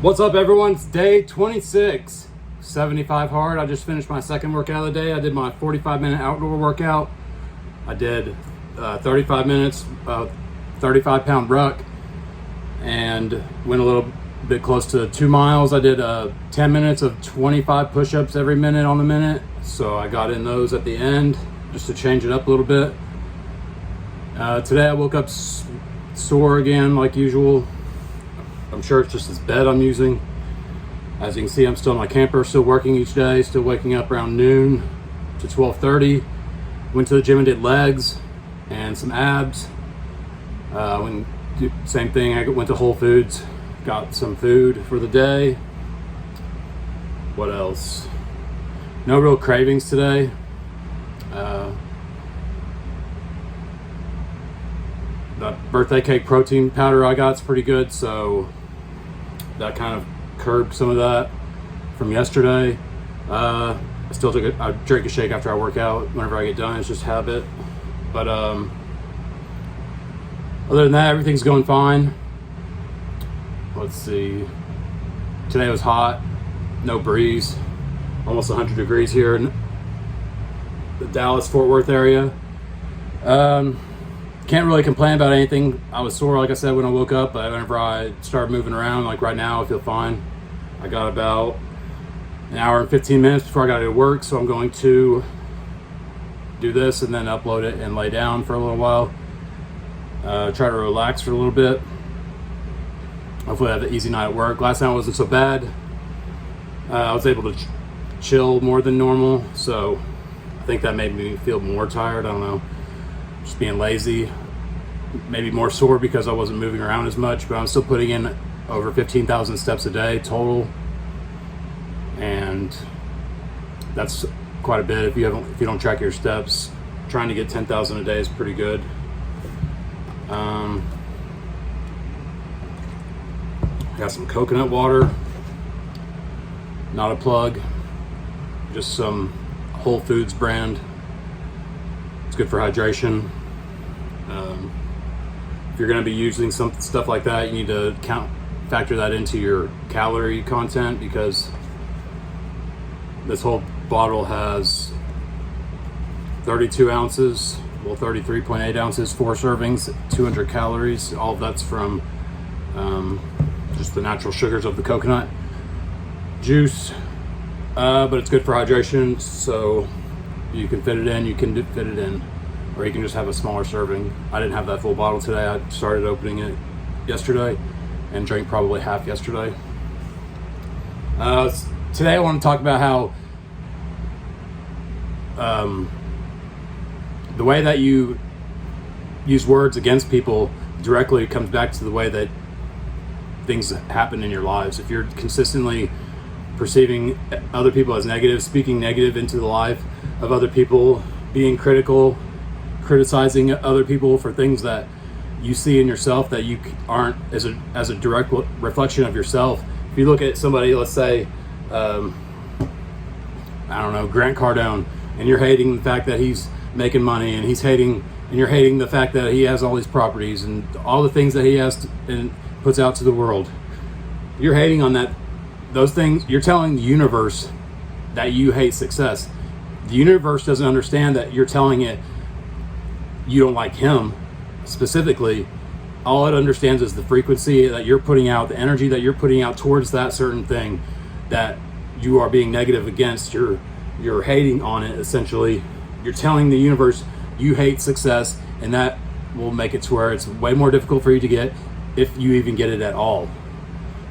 What's up, everyone? It's day 26, 75 hard. I just finished my second workout of the day. I did my 45-minute outdoor workout. I did 35 minutes, 35-pound ruck, and went a little bit close to 2 miles. I did 10 minutes of 25 push-ups every minute on the minute. So I got in those at the end just to change it up a little bit. Today I woke up sore again like usual. I'm sure it's just this bed I'm using. As you can see, I'm still in my camper, still working each day, still waking up around noon to 12:30. Went to the gym and did legs and some abs. Same thing, I went to Whole Foods, got some food for the day. What else? No real cravings today. The birthday cake protein powder I got is pretty good, so that kind of curbed some of that from yesterday. I still I drink a shake after I work out whenever I get done. It's just habit. But other than that, everything's going fine. Let's see. Today was hot, no breeze, almost 100 degrees here in the Dallas-Fort Worth area. Can't really complain about anything. I was sore, like I said, when I woke up, but whenever I started moving around, like right now, I feel fine. I got about an hour and 15 minutes before I got to work, so I'm going to do this and then upload it and lay down for a little while. Try to relax for a little bit. Hopefully I have an easy night at work. Last night wasn't so bad. I was able to chill more than normal, so I think that made me feel more tired. I don't know. Just being lazy, maybe more sore because I wasn't moving around as much, but I'm still putting in over 15,000 steps a day total, and that's quite a bit. If you don't track your steps, trying to get 10,000 a day is pretty good. Got some coconut water, not a plug, just some Whole Foods brand. It's good for hydration. If you're going to be using some stuff like that, you need to factor that into your calorie content, because this whole bottle has 32 ounces, well, 33.8 ounces, 4 servings, 200 calories. All of that's from just the natural sugars of the coconut juice, but it's good for hydration, so you can fit it in, or you can just have a smaller serving. I didn't have that full bottle today. I started opening it yesterday and drank probably half yesterday. Today I want to talk about how the way that you use words against people directly comes back to the way that things happen in your lives. If you're consistently perceiving other people as negative, speaking negative into the life of other people, being critical, criticizing other people for things that you see in yourself that you aren't as a direct reflection of yourself. If you look at somebody, let's say, I don't know, Grant Cardone, and you're hating the fact that he's making money, and you're hating the fact that he has all these properties and all the things that he has and puts out to the world. You're hating on those things. You're telling the universe that you hate success. The universe doesn't understand that you're telling it you don't like him specifically. All it understands is the frequency that you're putting out, the energy that you're putting out towards that certain thing that you are being negative against. You're hating on it, essentially. You're telling the universe you hate success, and that will make it to where it's way more difficult for you to get, if you even get it at all.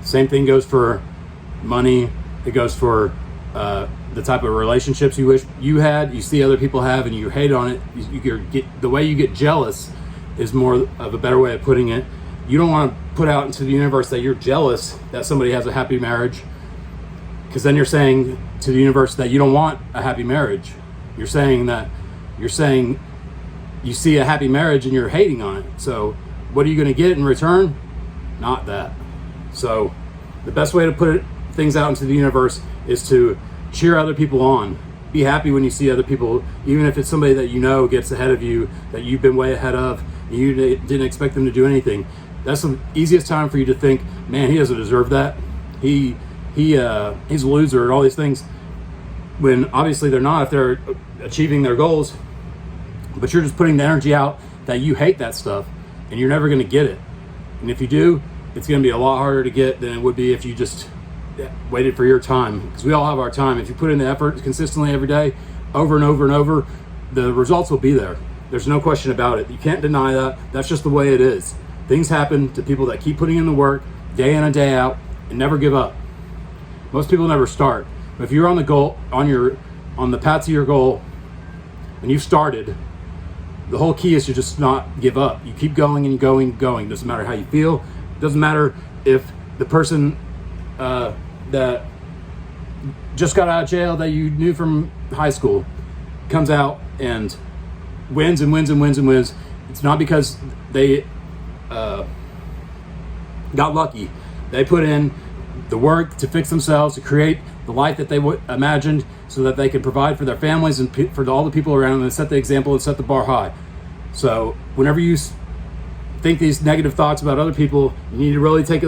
Same thing goes for money. It goes for the type of relationships you wish you had, you see other people have, and you hate on it. The way you get jealous is more of a better way of putting it. You don't want to put out into the universe that you're jealous that somebody has a happy marriage, because then you're saying to the universe that you don't want a happy marriage. You're saying you see a happy marriage and you're hating on it. So what are you going to get in return? Not that. So the best way to put things out into the universe is to cheer other people on. Be happy when you see other people, even if it's somebody that you know gets ahead of you, that you've been way ahead of, and you didn't expect them to do anything. That's the easiest time for you to think, man, he doesn't deserve that. he's a loser and all these things, when obviously they're not if they're achieving their goals. But you're just putting the energy out that you hate that stuff, and you're never going to get it. And if you do, it's going to be a lot harder to get than it would be if you just waited for your time, because we all have our time. If you put in the effort consistently every day, over and over and over, the results will be there. There's no question about it. You can't deny that. That's just the way it is. Things happen to people that keep putting in the work day in and day out and never give up. Most people never start. But if you're on the goal, on the path to your goal, and you've started, the whole key is to just not give up. You keep going and going and going. Doesn't matter how you feel. Doesn't matter if the person that just got out of jail that you knew from high school comes out and wins and wins and wins and wins. It's not because they got lucky. They put in the work to fix themselves, to create the life that they imagined, so that they can provide for their families and for all the people around them, and set the example and set the bar high. So whenever you think these negative thoughts about other people, you need to really take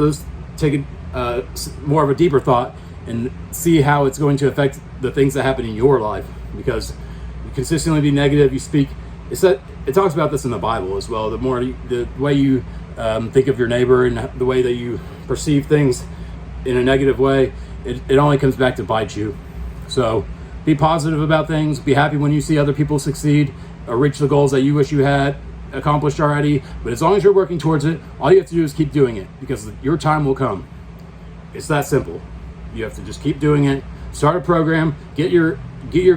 more of a deeper thought and see how it's going to affect the things that happen in your life. Because you consistently be negative, you speak. It talks about this in the Bible as well. The way you think of your neighbor and the way that you perceive things in a negative way, it only comes back to bite you. So be positive about things. Be happy when you see other people succeed or reach the goals that you wish you had accomplished already. But as long as you're working towards it, all you have to do is keep doing it, because your time will come. It's that simple. You have to just keep doing it. Start a program, get your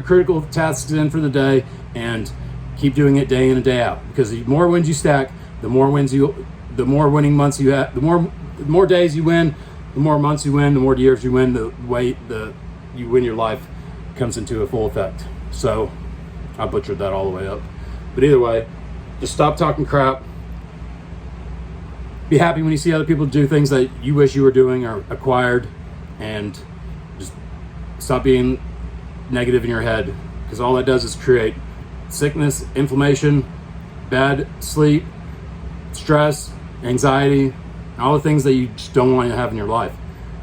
critical tasks in for the day, and keep doing it day in and day out. Because the more wins you stack, the more winning months you have, the more days you win, the more months you win, the more years you win, the way you win your life comes into a full effect. So I butchered that all the way up. But either way, just stop talking crap. Be happy when you see other people do things that you wish you were doing or acquired, and just stop being negative in your head, because all that does is create sickness, inflammation, bad sleep, stress, anxiety, and all the things that you just don't want to have in your life.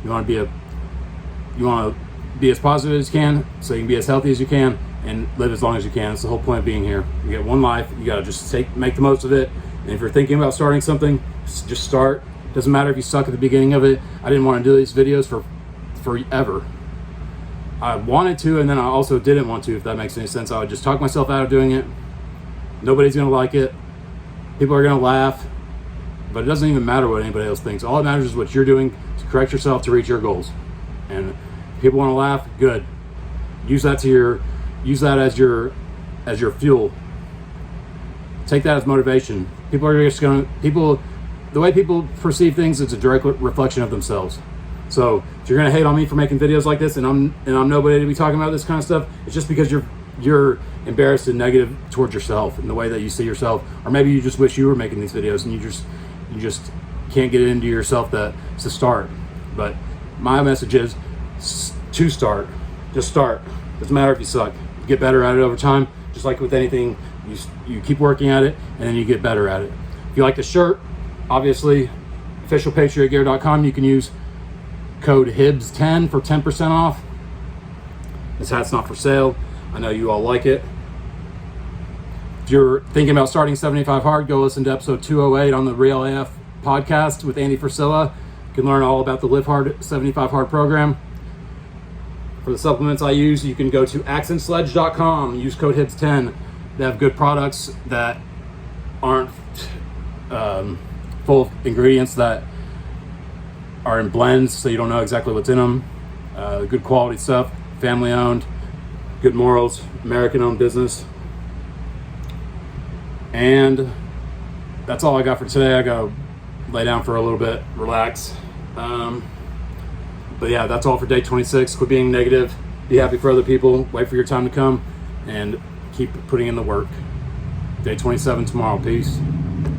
You want to be as positive as you can, so you can be as healthy as you can and live as long as you can. That's the whole point of being here. You get one life. You got to just make the most of it. And if you're thinking about starting something, just start. Doesn't matter if you suck at the beginning of it. I didn't want to do these videos for forever. I wanted to, and then I also didn't want to, if that makes any sense. I would just talk myself out of doing it. Nobody's going to like it. People are going to laugh. But it doesn't even matter what anybody else thinks. All that matters is what you're doing to correct yourself to reach your goals. And if people want to laugh, good. Use that as your fuel. Take that as motivation. The way people perceive things is a direct reflection of themselves. So if you're gonna hate on me for making videos like this, and I'm nobody to be talking about this kind of stuff, it's just because you're embarrassed and negative towards yourself and the way that you see yourself, or maybe you just wish you were making these videos and you just can't get it into yourself to start. But my message is to start. Just start. Doesn't matter if you suck. You get better at it over time. Just like with anything, you keep working at it, and then you get better at it. If you like the shirt, obviously, officialpatriotgear.com, you can use code HIBS10 for 10% off. This hat's not for sale. I know you all like it. If you're thinking about starting 75 Hard, go listen to episode 208 on the Real AF podcast with Andy Frisella. You can learn all about the Live Hard 75 Hard program. For the supplements I use, you can go to accentsledge.com, use code HIBS10. They have good products that aren't full of ingredients that are in blends, so you don't know exactly what's in them. Good quality stuff, family owned, good morals, American owned business. And that's all I got for today. I gotta lay down for a little bit, relax. But yeah, that's all for day 26. Quit being negative, be happy for other people, wait for your time to come, and keep putting in the work. Day 27 tomorrow. Peace.